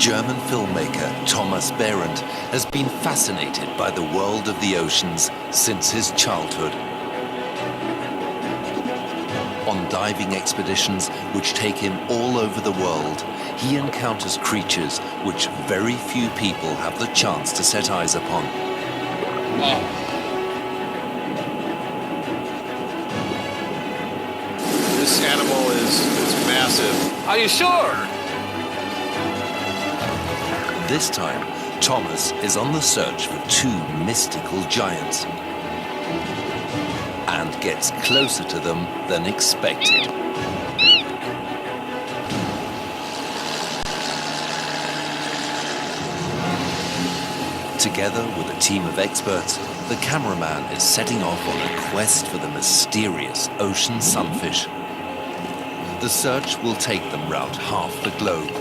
German filmmaker Thomas Behrendt has been fascinated by the world of the oceans since his childhood. On diving expeditions which take him all over the world, he encounters creatures which very few people have the chance to set eyes upon. This animal is massive. Are you sure? This time, Thomas is on the search for two mystical giants and gets closer to them than expected. Together with a team of experts, the cameraman is setting off on a quest for the mysterious ocean sunfish. The search will take them round half the globe.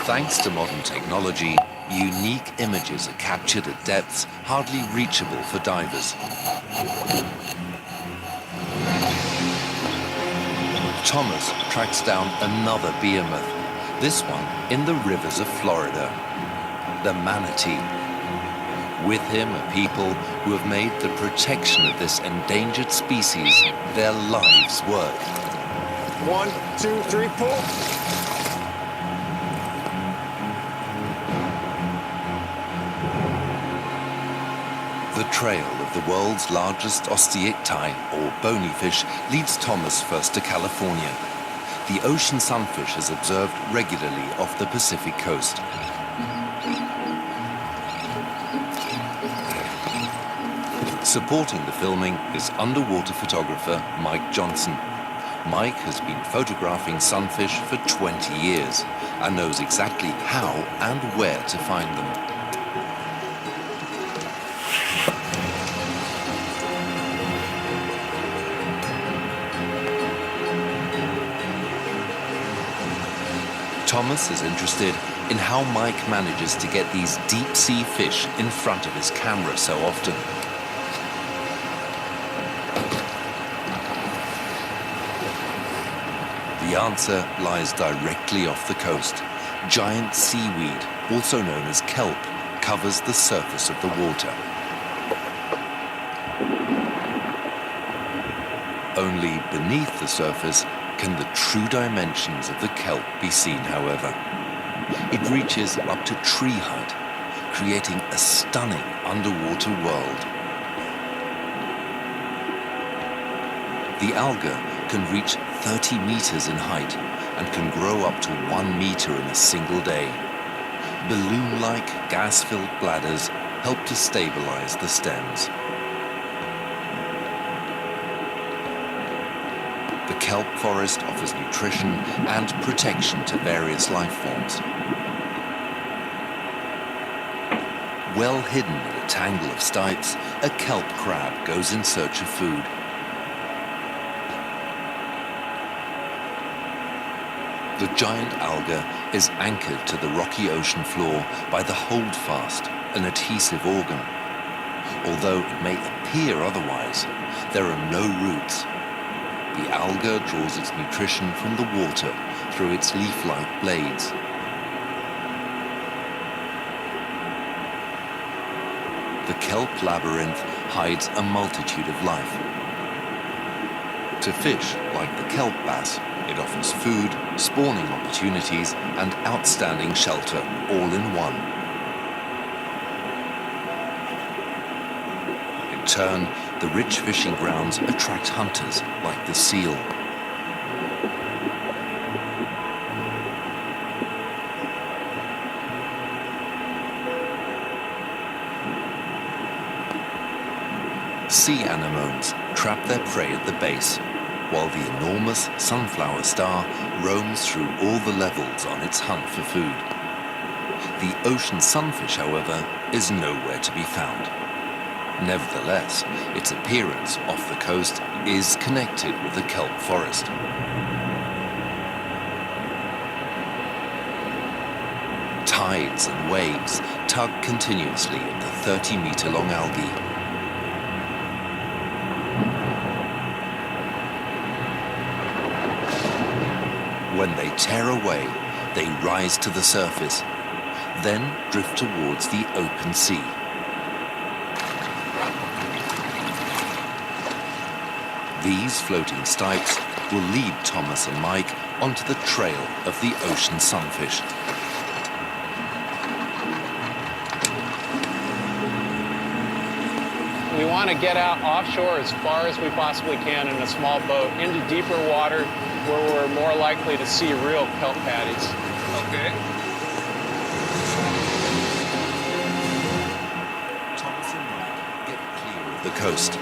Thanks to modern technology, unique images are captured at depths hardly reachable for divers. Thomas tracks down another behemoth, this one in the rivers of Florida, the manatee. With him are people who have made the protection of this endangered species their life's work. 1, 2, 3, pull. The trail of the world's largest osteicti, or bony fish, leads Thomas first to California. The ocean sunfish is observed regularly off the Pacific coast. Supporting the filming is underwater photographer Mike Johnson. Mike has been photographing sunfish for 20 years and knows exactly how and where to find them. Thomas is interested in how Mike manages to get these deep-sea fish in front of his camera so often. The answer lies directly off the coast. Giant seaweed, also known as kelp, covers the surface of the water. Only beneath the surface can the true dimensions of the kelp be seen, however. It reaches up to tree height, creating a stunning underwater world. The alga can reach 30 meters in height and can grow up to 1 meter in a single day. Balloon-like gas-filled bladders help to stabilize the stems. The kelp forest offers nutrition and protection to various life forms. Well hidden in a tangle of stipes, a kelp crab goes in search of food. The giant alga is anchored to the rocky ocean floor by the holdfast, an adhesive organ. Although it may appear otherwise, there are no roots. The alga draws its nutrition from the water through its leaf-like blades. The kelp labyrinth hides a multitude of life. To fish like the kelp bass, it offers food, spawning opportunities, and outstanding shelter all in one. In turn, the rich fishing grounds attract hunters like the seal. Sea anemones trap their prey at the base, while the enormous sunflower star roams through all the levels on its hunt for food. The ocean sunfish, however, is nowhere to be found. Nevertheless, its appearance off the coast is connected with the kelp forest. Tides and waves tug continuously at the 30-meter-long algae. When they tear away, they rise to the surface, then drift towards the open sea. These floating stipes will lead Thomas and Mike onto the trail of the ocean sunfish. We want to get out offshore as far as we possibly can in a small boat into deeper water where we're more likely to see real kelp patties. Okay. Thomas and Mike get clear of the coast.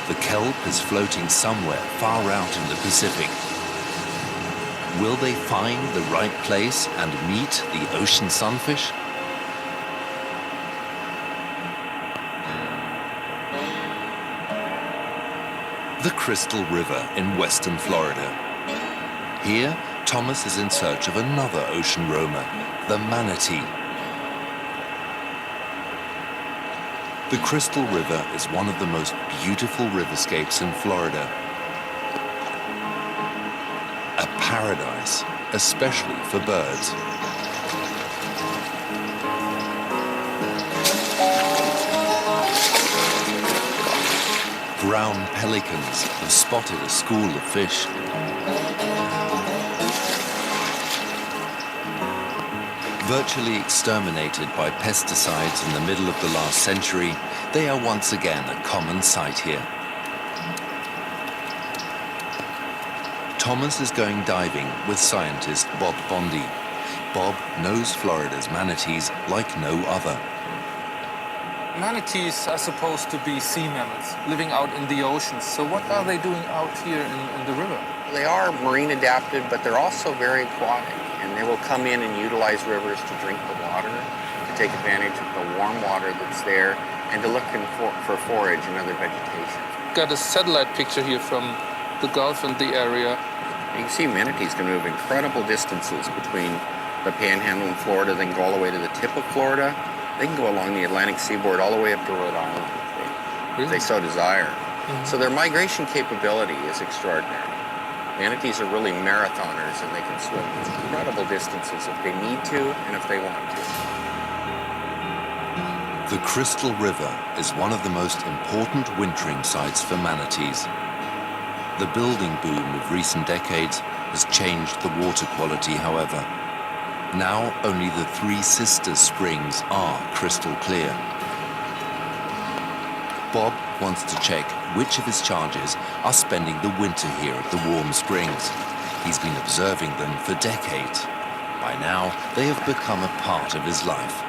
The kelp is floating somewhere far out in the Pacific. Will they find the right place and meet the ocean sunfish? The Crystal River in western Florida. Here, Thomas is in search of another ocean roamer, the manatee. The Crystal River is one of the most beautiful riverscapes in Florida. A paradise, especially for birds. Brown pelicans have spotted a school of fish. Virtually exterminated by pesticides in the middle of the last century, they are once again a common sight here. Thomas is going diving with scientist Bob Bondy. Bob knows Florida's manatees like no other. Manatees are supposed to be sea mammals, living out in the oceans. So what are they doing out here in the river? They are marine adapted, but they're also very aquatic. And they will come in and utilize rivers to drink the water, to take advantage of the warm water that's there, and to look for forage and other vegetation. Got a satellite picture here from the Gulf and the area. You can see manatees can move incredible distances between the panhandle in Florida, then go all the way to the tip of Florida. They can go along the Atlantic seaboard all the way up to Rhode Island if they so desire. Mm-hmm. So their migration capability is extraordinary. Manatees are really marathoners, and they can swim incredible distances if they need to and if they want to. The Crystal River is one of the most important wintering sites for manatees. The building boom of recent decades has changed the water quality, however. Now only the Three Sisters springs are crystal clear. Bob wants to check which of his charges are spending the winter here at the warm springs. He's been observing them for decades. By now, they have become a part of his life.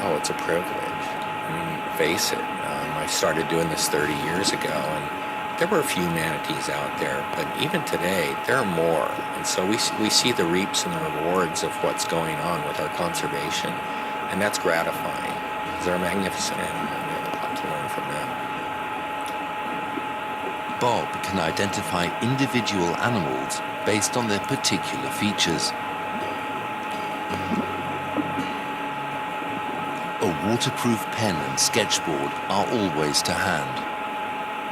Oh, it's a privilege. I mean, face it, I started doing this 30 years ago, and there were a few manatees out there, but even today, there are more. And so we see the reaps and the rewards of what's going on with our conservation, and that's gratifying. They're a magnificent animal, and we have a lot to learn from them. Bob can identify individual animals based on their particular features. A waterproof pen and sketchboard are always to hand.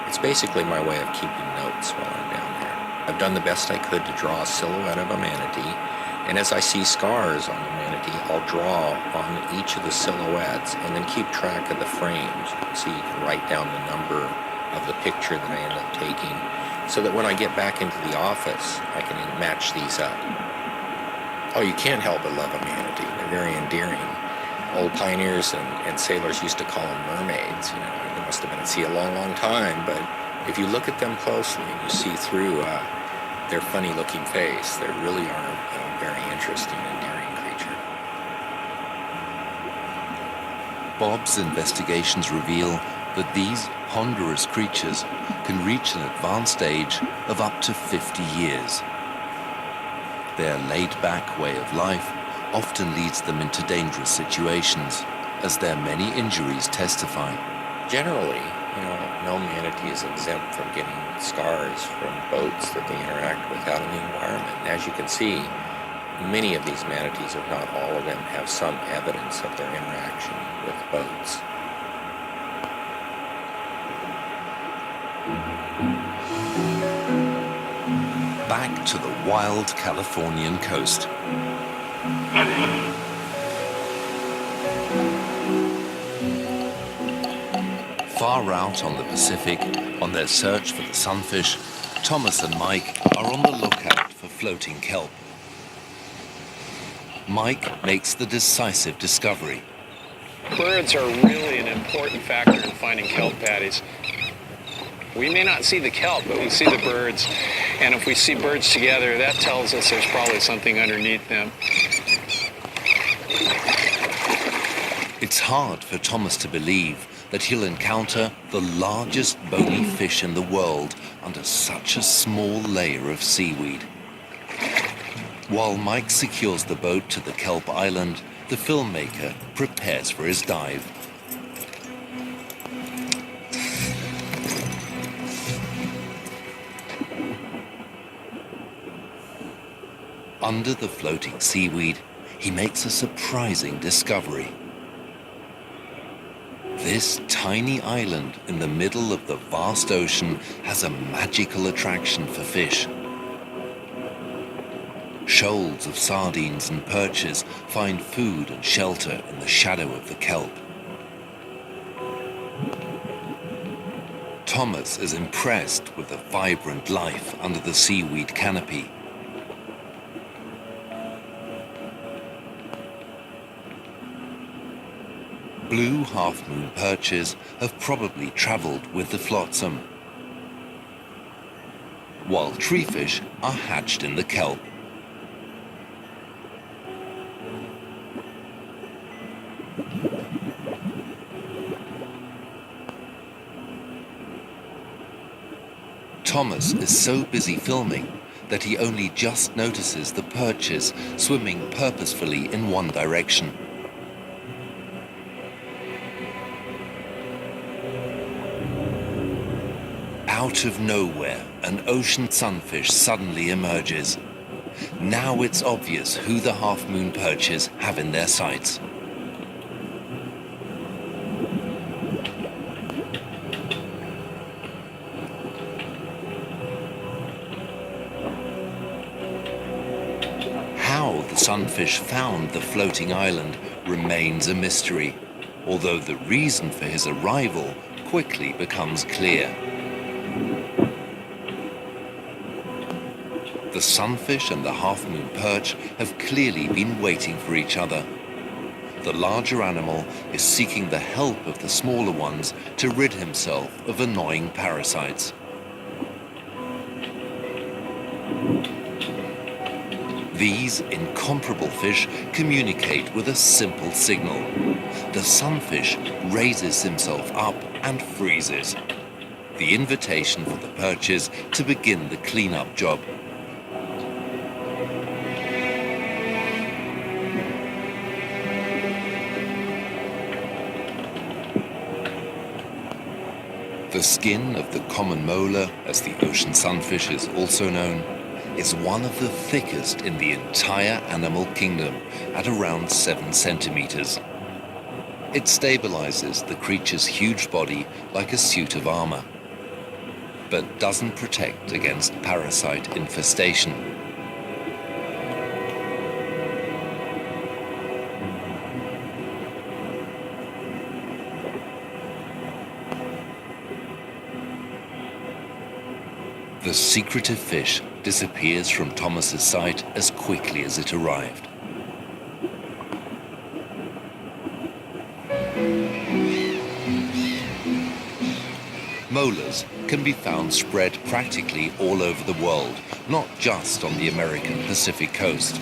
It's basically my way of keeping notes while I'm down there. I've done the best I could to draw a silhouette of a manatee, and as I see scars on the manatee, I'll draw on each of the silhouettes and then keep track of the frames, so you can write down the number of the picture that I end up taking, so that when I get back into the office, I can match these up. Oh, you can't help but love a manatee. They're very endearing. Old pioneers and sailors used to call them mermaids. You know, they must have been at sea a long, long time, but if you look at them closely and you see through their funny-looking face, they really are a very interesting, endearing creature. Bob's investigations reveal that these ponderous creatures can reach an advanced age of up to 50 years. Their laid-back way of life often leads them into dangerous situations, as their many injuries testify. Generally, no manatee is exempt from getting scars from boats that they interact with out in the environment. And as you can see, many of these manatees, if not all of them, have some evidence of their interaction with boats. Back back to the wild Californian coast. Far out on the Pacific, on their search for the sunfish, Thomas and Mike are on the lookout for floating kelp. Mike makes the decisive discovery. Birds are really an important factor in finding kelp patties. We may not see the kelp, but we see the birds. And if we see birds together, that tells us there's probably something underneath them. It's hard for Thomas to believe that he'll encounter the largest bony fish in the world under such a small layer of seaweed. While Mike secures the boat to the kelp island, the filmmaker prepares for his dive. Under the floating seaweed, he makes a surprising discovery. This tiny island in the middle of the vast ocean has a magical attraction for fish. Shoals of sardines and perches find food and shelter in the shadow of the kelp. Thomas is impressed with the vibrant life under the seaweed canopy. Blue half-moon perches have probably traveled with the flotsam, while treefish are hatched in the kelp. Thomas is so busy filming that he only just notices the perches swimming purposefully in one direction. Out of nowhere, an ocean sunfish suddenly emerges. Now it's obvious who the half-moon perches have in their sights. How the sunfish found the floating island remains a mystery, although the reason for his arrival quickly becomes clear. The sunfish and the half-moon perch have clearly been waiting for each other. The larger animal is seeking the help of the smaller ones to rid himself of annoying parasites. These incomparable fish communicate with a simple signal. The sunfish raises himself up and freezes. The invitation for the perches to begin the cleanup job. The skin of the common molar, as the ocean sunfish is also known, is one of the thickest in the entire animal kingdom at around 7 centimeters. It stabilizes the creature's huge body like a suit of armor, but doesn't protect against parasite infestation. The secretive fish disappears from Thomas's sight as quickly as it arrived. Molars can be found spread practically all over the world, not just on the American Pacific coast.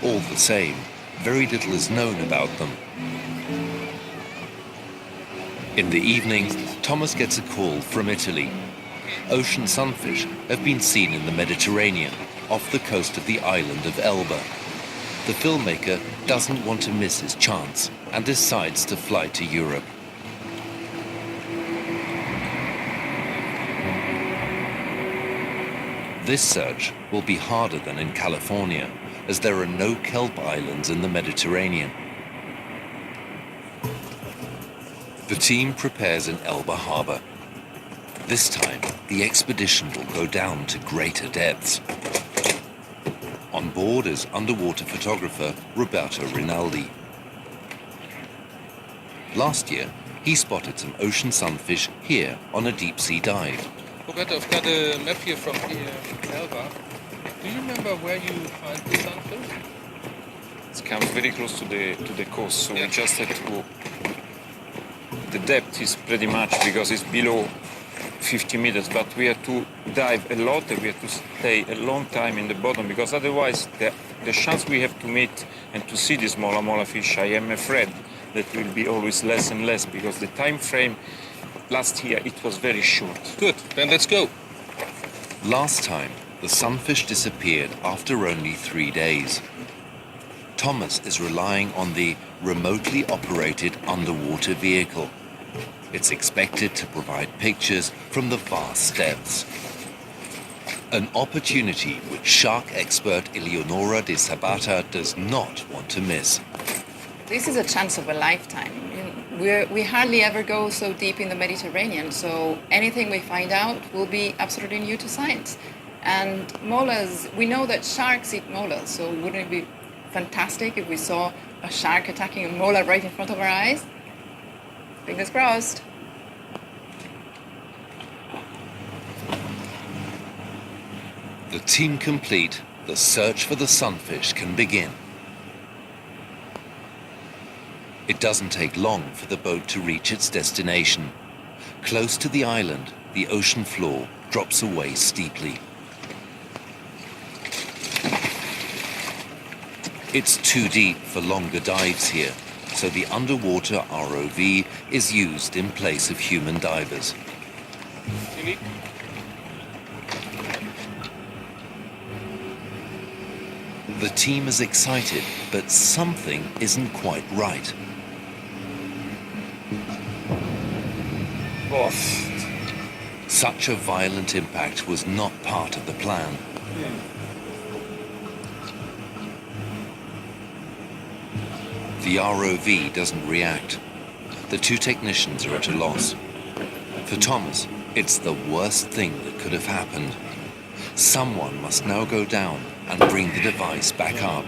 All the same, very little is known about them. In the evening, Thomas gets a call from Italy. Ocean sunfish have been seen in the Mediterranean, off the coast of the island of Elba. The filmmaker doesn't want to miss his chance and decides to fly to Europe. This search will be harder than in California, as there are no kelp islands in the Mediterranean. The team prepares in Elba Harbor. This time, the expedition will go down to greater depths. On board is underwater photographer Roberto Rinaldi. Last year, he spotted some ocean sunfish here on a deep-sea dive. Roberto, I've got a map here from Elba. Do you remember where you find the sunfish? It comes very close to the coast, so Yeah. we just have to. The depth is pretty much because it's below 50 meters, but we have to dive a lot and we have to stay a long time in the bottom because otherwise the chance we have to meet and to see this mola fish, I am afraid that will be always less and less because the time frame last year it was very short. Good, then let's go. Last time, the sunfish disappeared after only 3 days. Thomas is relying on the remotely operated underwater vehicle. It's expected to provide pictures from the vast depths. An opportunity which shark expert Eleonora de Sabata does not want to miss. This is a chance of a lifetime. We hardly ever go so deep in the Mediterranean, so anything we find out will be absolutely new to science. And molas, we know that sharks eat molas, so wouldn't it be fantastic if we saw a shark attacking a mola right in front of our eyes? Fingers crossed. The team complete, the search for the sunfish can begin. It doesn't take long for the boat to reach its destination. Close to the island, the ocean floor drops away steeply. It's too deep for longer dives here, so the underwater ROV is used in place of human divers. Unique. The team is excited, but something isn't quite right. Such a violent impact was not part of the plan. The ROV doesn't react. The two technicians are at a loss. For Thomas, it's the worst thing that could have happened. Someone must now go down and bring the device back up.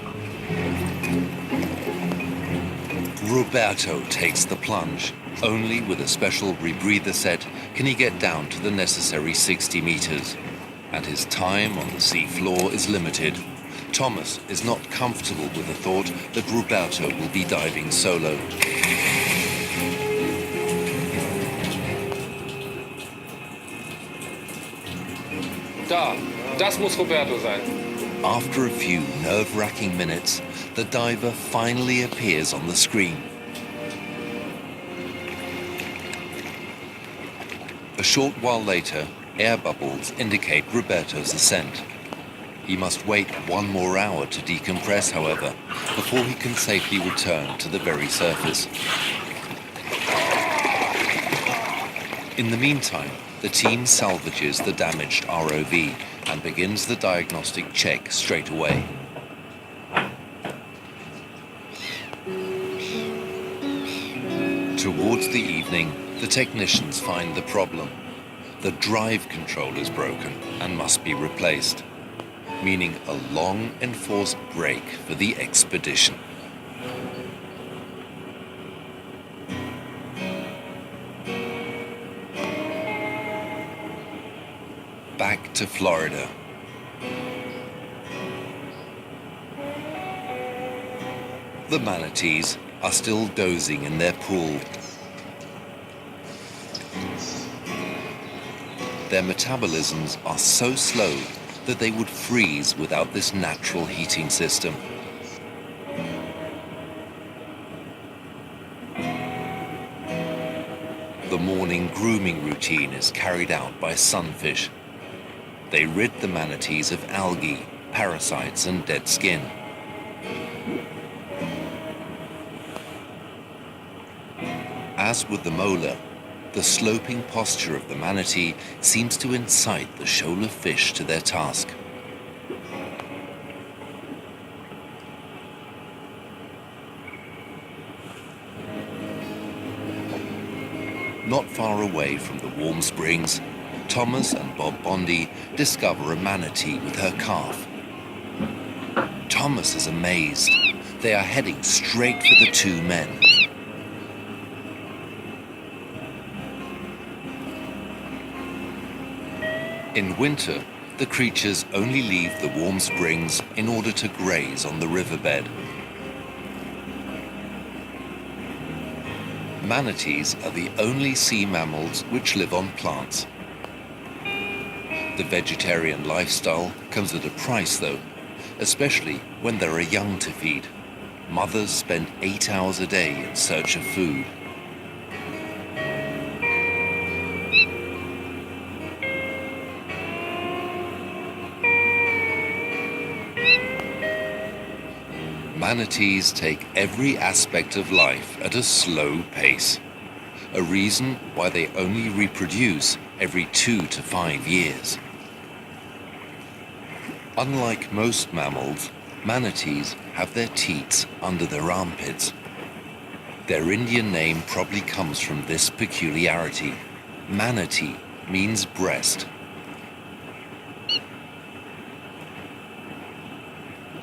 Roberto takes the plunge. Only with a special rebreather set can he get down to the necessary 60 meters. And his time on the sea floor is limited. Thomas is not comfortable with the thought that Roberto will be diving solo. Das muss Roberto sein. After a few nerve-wracking minutes, the diver finally appears on the screen. A short while later, air bubbles indicate Roberto's ascent. He must wait 1 more hour to decompress, however, before he can safely return to the very surface. In the meantime, the team salvages the damaged ROV and begins the diagnostic check straight away. Towards the evening, the technicians find the problem. The drive control is broken and must be replaced, meaning a long enforced break for the expedition. Back to Florida. The manatees are still dozing in their pool. Their metabolisms are so slow that they would freeze without this natural heating system. The morning grooming routine is carried out by sunfish. They rid the manatees of algae, parasites, and dead skin. As with the mola, the sloping posture of the manatee seems to incite the shoal of fish to their task. Not far away from the warm springs, Thomas and Bob Bondi discover a manatee with her calf. Thomas is amazed. They are heading straight for the two men. In winter, the creatures only leave the warm springs in order to graze on the riverbed. Manatees are the only sea mammals which live on plants. The vegetarian lifestyle comes at a price, though, especially when there are young to feed. Mothers spend 8 hours a day in search of food. Manatees take every aspect of life at a slow pace, a reason why they only reproduce every 2 to 5 years. Unlike most mammals, manatees have their teats under their armpits. Their Indian name probably comes from this peculiarity. Manatee means breast.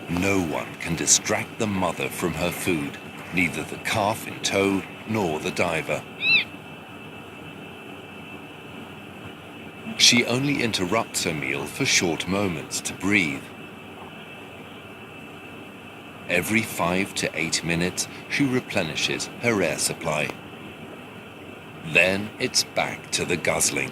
No one can distract the mother from her food, neither the calf in tow nor the diver. She only interrupts her meal for short moments to breathe. Every 5 to 8 minutes, she replenishes her air supply. Then it's back to the guzzling.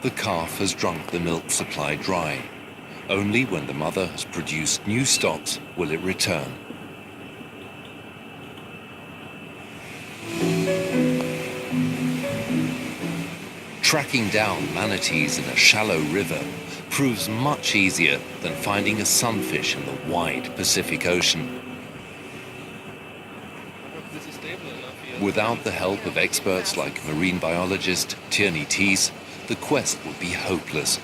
The calf has drunk the milk supply dry. Only when the mother has produced new stocks will it return. Tracking down manatees in a shallow river proves much easier than finding a sunfish in the wide Pacific Ocean. Without the help of experts like marine biologist Tierney Teese, the quest would be hopeless.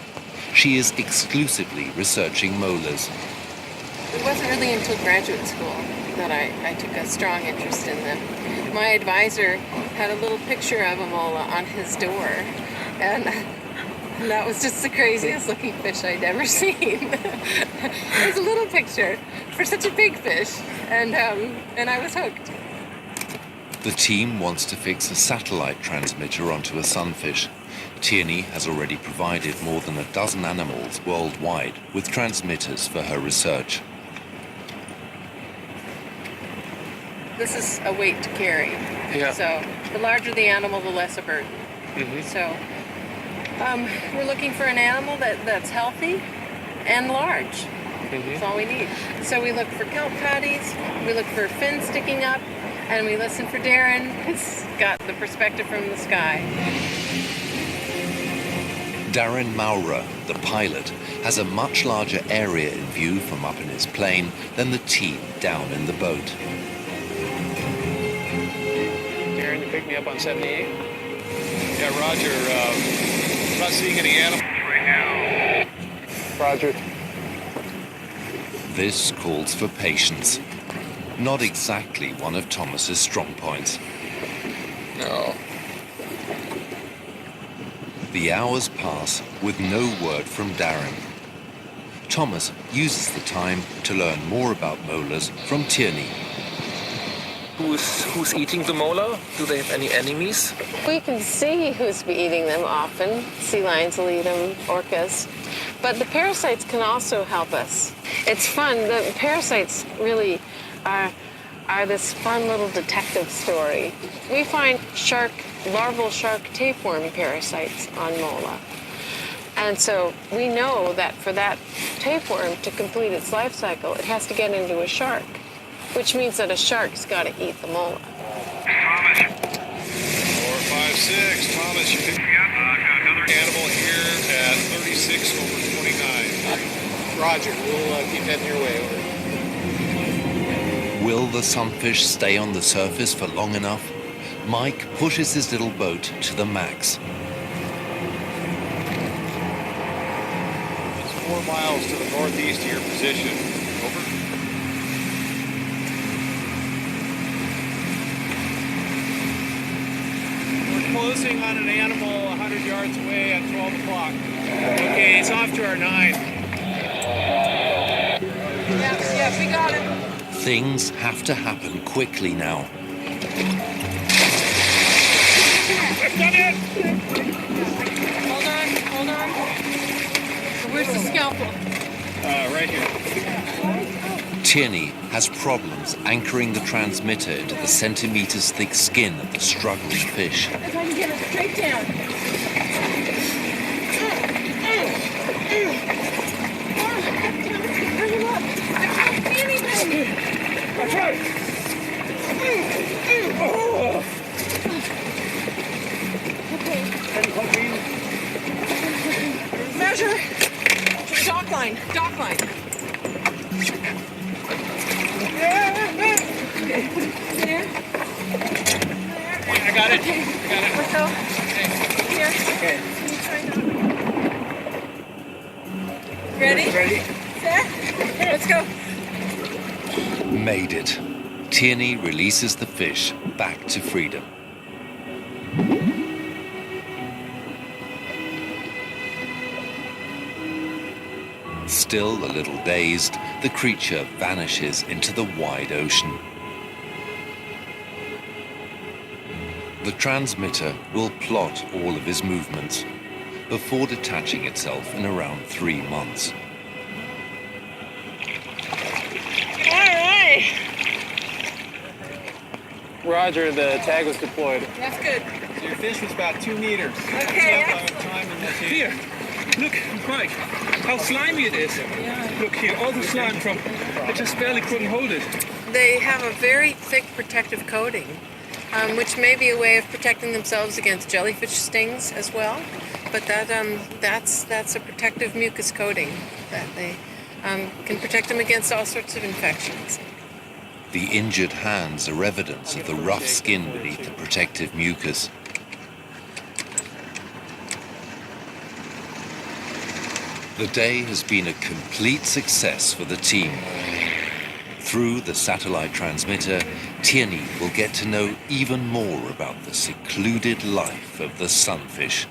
She is exclusively researching molars. It wasn't really until graduate school that I took a strong interest in them. My advisor had a little picture of a mola on his door, and that was just the craziest looking fish I'd ever seen. It was a little picture for such a big fish, and I was hooked. The team wants to fix a satellite transmitter onto a sunfish. Tierney has already provided more than a dozen animals worldwide with transmitters for her research. This is a weight to carry. Yeah. So the larger the animal, the less a burden. Mm-hmm. So we're looking for an animal that's healthy and large. Mm-hmm. That's all we need. So we look for kelp patties, we look for fins sticking up, and we listen for Darren, who's got the perspective from the sky. Darren Maurer, the pilot, has a much larger area in view from up in his plane than the team down in the boat. Darren, you pick me up on 78? Yeah, Roger. I'm not seeing any animals right now. Roger. This calls for patience. Not exactly one of Thomas's strong points. No. The hours pass with no word from Darren. Thomas uses the time to learn more about molars from Tierney. Who's eating the molar? Do they have any enemies? We can see who's eating them often. Sea lions will eat them, orcas. But the parasites can also help us. It's fun. The parasites really are this fun little detective story. We find larval shark tapeworm parasites on mola. And so we know that for that tapeworm to complete its life cycle, it has to get into a shark, which means that a shark's got to eat the mola. Thomas. 456. Thomas, you picked me up. Got another animal here at 36 over 29. Roger. We'll keep heading your way. Over. Will the sunfish stay on the surface for long enough? Mike pushes his little boat to the max. 4 miles to the northeast of your position. Over. We're closing on an animal 100 yards away at 12 o'clock. Okay, it's off to our 9. Yeah, we got him. Things have to happen quickly now. Hold on. Where's the scalpel? Right here. Tierney has problems anchoring the transmitter into the centimeters thick skin of the struggling fish. If I can get it straight down. Bring him up. I can't see anything. That's right. Measure. Dock line. There. I got it. Okay. Let's go. Here. Okay. Can you try that? Ready? Set. Let's go. Made it. Tierney releases the fish back to freedom. Still a little dazed, the creature vanishes into the wide ocean. The transmitter will plot all of his movements before detaching itself in around 3 months. All right. Roger, the tag was deployed. That's good. So your fish was about 2 meters. Okay. Here, look, Mike, how slimy it is. Look here, all the slime from, I just barely couldn't hold it. They have a very thick protective coating, which may be a way of protecting themselves against jellyfish stings as well. But that's a protective mucus coating that they can protect them against all sorts of infections. The injured hands are evidence of the rough skin beneath the protective mucus. The day has been a complete success for the team. Through the satellite transmitter, Tierney will get to know even more about the secluded life of the sunfish.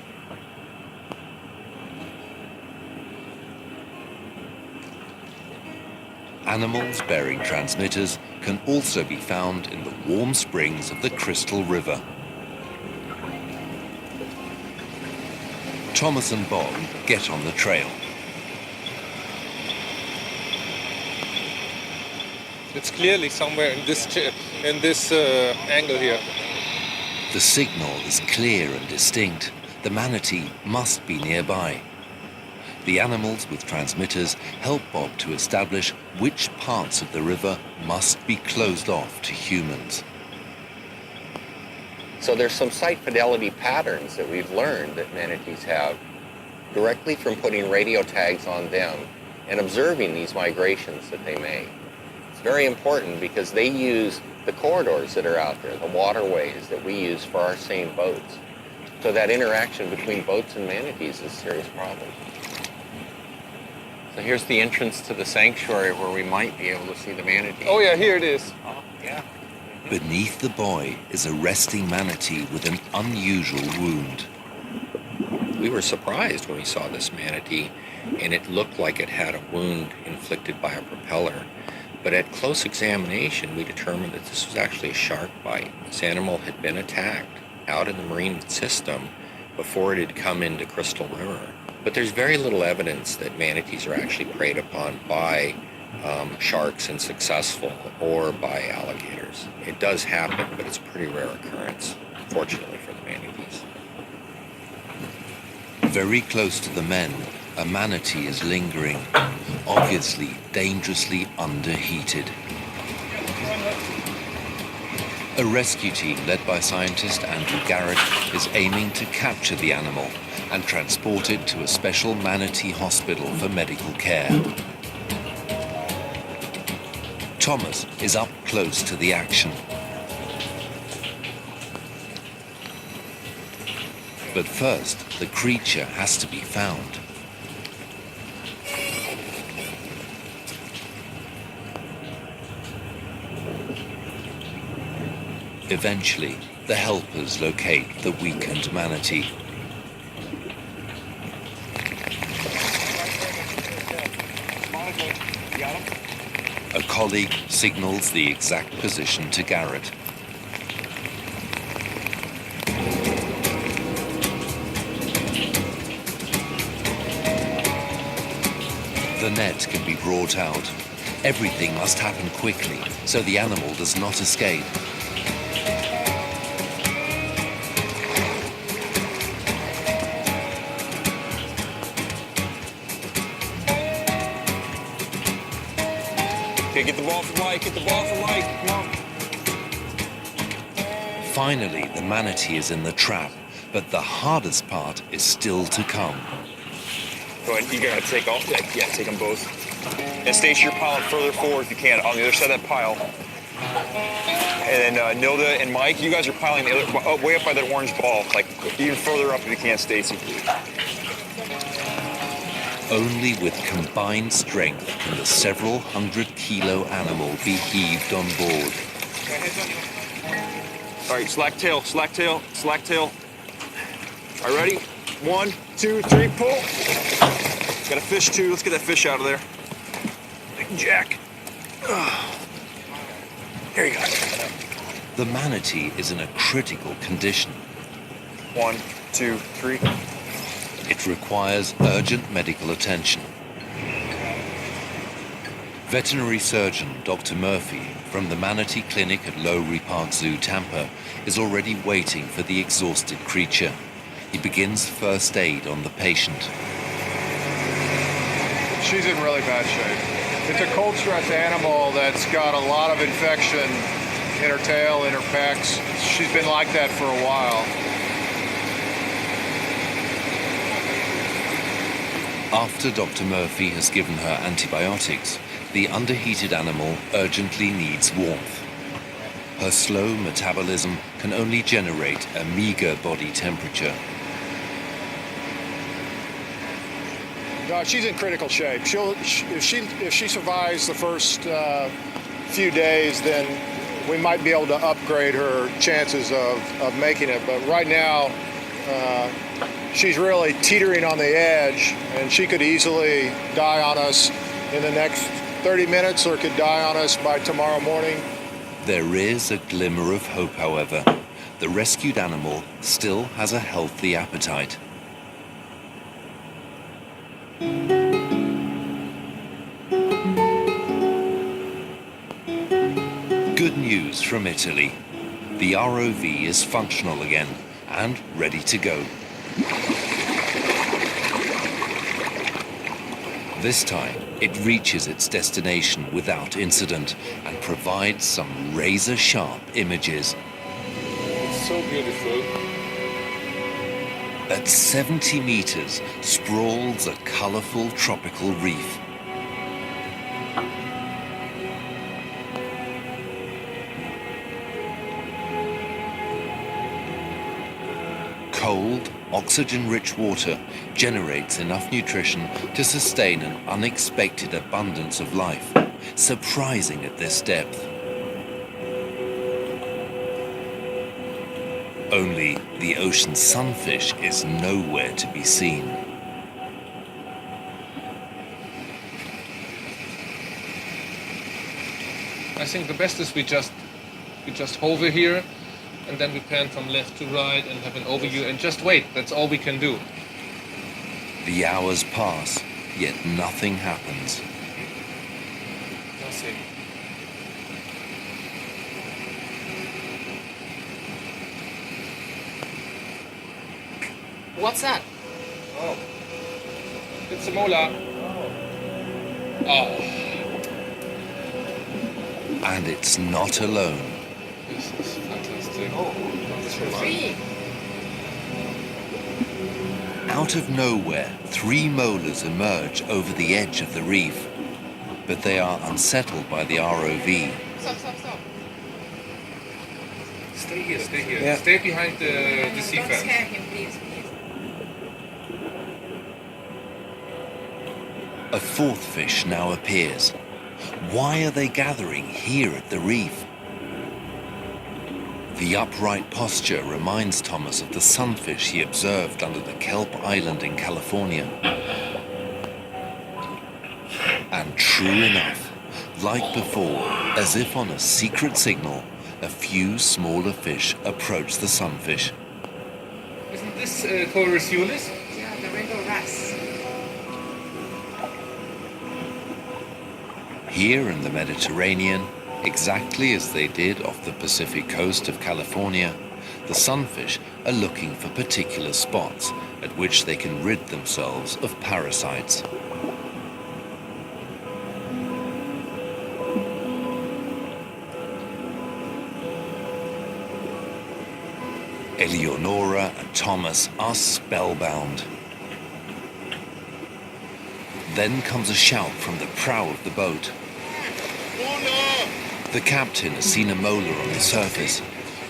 Animals bearing transmitters can also be found in the warm springs of the Crystal River. Thomas and Bob get on the trail. It's clearly somewhere in this angle here. The signal is clear and distinct. The manatee must be nearby. The animals with transmitters help Bob to establish which parts of the river must be closed off to humans. So there's some site fidelity patterns that we've learned that manatees have directly from putting radio tags on them and observing these migrations that they make. It's very important because they use the corridors that are out there, the waterways that we use for our same boats. So that interaction between boats and manatees is a serious problem. So here's the entrance to the sanctuary where we might be able to see the manatee. Oh yeah, here it is. Oh, yeah. Beneath the buoy is a resting manatee with an unusual wound. We were surprised when we saw this manatee, and it looked like it had a wound inflicted by a propeller. But at close examination, we determined that this was actually a shark bite. This animal had been attacked out in the marine system before it had come into Crystal River. But there's very little evidence that manatees are actually preyed upon by sharks and successful or by alligators. It does happen, but it's a pretty rare occurrence, fortunately for the manatees. Very close to the men, a manatee is lingering, obviously dangerously underheated. A rescue team led by scientist Andrew Garrett is aiming to capture the animal and transport it to a special manatee hospital for medical care. Thomas is up close to the action. But first, the creature has to be found. Eventually, the helpers locate the weakened manatee. A colleague signals the exact position to Garrett. The net can be brought out. Everything must happen quickly, so the animal does not escape. Okay, get the ball from Mike, get the ball from Mike, come on. Finally, the manatee is in the trap, but the hardest part is still to come. Go ahead, you gotta take all, yeah, take them both. And station your pilot further forward if you can, on the other side of that pile. And then Nilda and Mike, you guys are piling the other, way up by that orange ball, like even further up if you can, Stacy. Only with combined strength can the several hundred-kilo animal be heaved on board. All right, slack tail, slack tail, slack tail. All right, ready? 1, 2, 3, pull. Got a fish too. Let's get that fish out of there. Big Jack. There you go. The manatee is in a critical condition. 1, 2, 3. It requires urgent medical attention. Veterinary surgeon Dr. Murphy from the Manatee Clinic at Lowry Park Zoo, Tampa, is already waiting for the exhausted creature. He begins first aid on the patient. She's in really bad shape. It's a cold stress animal that's got a lot of infection in her tail, in her pecs. She's been like that for a while. After Dr. Murphy has given her antibiotics, the underheated animal urgently needs warmth. Her slow metabolism can only generate a meager body temperature. She's in critical shape. If she survives the first few days, then we might be able to upgrade her chances of making it. But right now, she's really teetering on the edge, and she could easily die on us in the next 30 minutes or could die on us by tomorrow morning. There is a glimmer of hope, however. The rescued animal still has a healthy appetite. Good news from Italy. The ROV is functional again and ready to go. This time, it reaches its destination without incident and provides some razor-sharp images. It's so beautiful. At 70 meters sprawls a colorful tropical reef. Cold, oxygen-rich water generates enough nutrition to sustain an unexpected abundance of life, surprising at this depth. Only the ocean sunfish is nowhere to be seen. I think the best is we just hover here, and then we pan from left to right and have an overview and just wait. That's all we can do. The hours pass, yet nothing happens. Nothing. What's that? Oh. It's a mola. Oh. And it's not alone. This is fantastic. Three. Out of nowhere, 3 molars emerge over the edge of the reef, but they are unsettled by the ROV. Stop. Stay here. Yeah. Stay behind the sea Don't fence. scare him, please. A fourth fish now appears. Why are they gathering here at the reef? The upright posture reminds Thomas of the sunfish he observed under the kelp island in California. And true enough, like before, as if on a secret signal, a few smaller fish approach the sunfish. Isn't this Chorus Ulysses? Yeah, the rainbow wrasse. Here in the Mediterranean, exactly as they did off the Pacific coast of California, the sunfish are looking for particular spots at which they can rid themselves of parasites. Eleonora and Thomas are spellbound. Then comes a shout from the prow of the boat. The captain has seen a molar on the surface.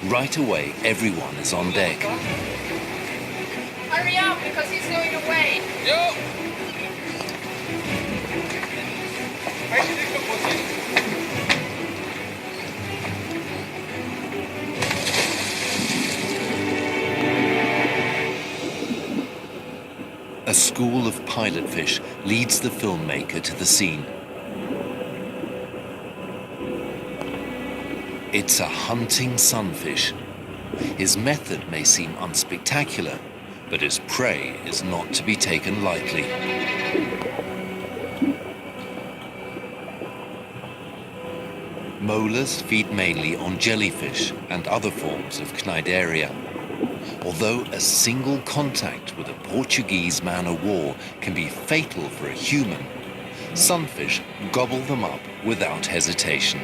Right away, everyone is on deck. Hurry up, because he's going away. Yo! A school of pilotfish leads the filmmaker to the scene. It's a hunting sunfish. His method may seem unspectacular, but his prey is not to be taken lightly. Molars feed mainly on jellyfish and other forms of cnidaria. Although a single contact with a Portuguese man-o'-war can be fatal for a human, sunfish gobble them up without hesitation.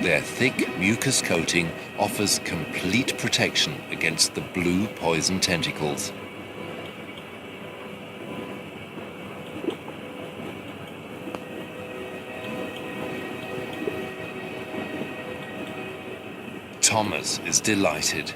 Their thick mucus coating offers complete protection against the blue poison tentacles. Thomas is delighted.